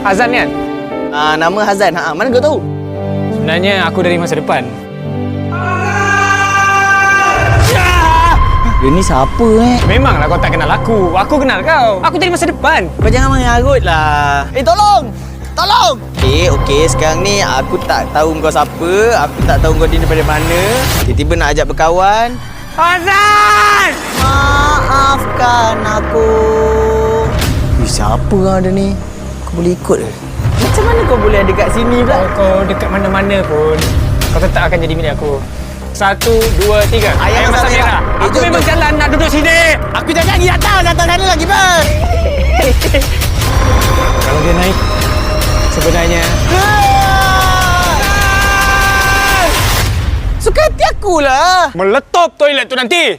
Hazan kan? Nama Hazan. Mana kau tahu? Sebenarnya aku dari masa depan. Dia ni siapa Memanglah kau tak kenal aku. Aku kenal kau. Aku dari masa depan. Kau jangan mengarut lah. Tolong! Tolong! Okey. Sekarang ni aku tak tahu kau siapa. Aku tak tahu kau ni daripada mana. Tiba-tiba nak ajak berkawan. Hazan! Maafkan aku. Siapa orang dia ni? Kau boleh ikut ke? Macam mana kau boleh ada kat sini pula? Kau dekat mana-mana pun, kau tetap akan jadi milik aku. 1, 2, 3. Ayam masak merah. Aku memang jalan nak duduk sini. Aku jangan pergi atas sana lagi, Bang. Kalau dia naik, sebenarnya suka hati akulah. meletop toilet tu nanti.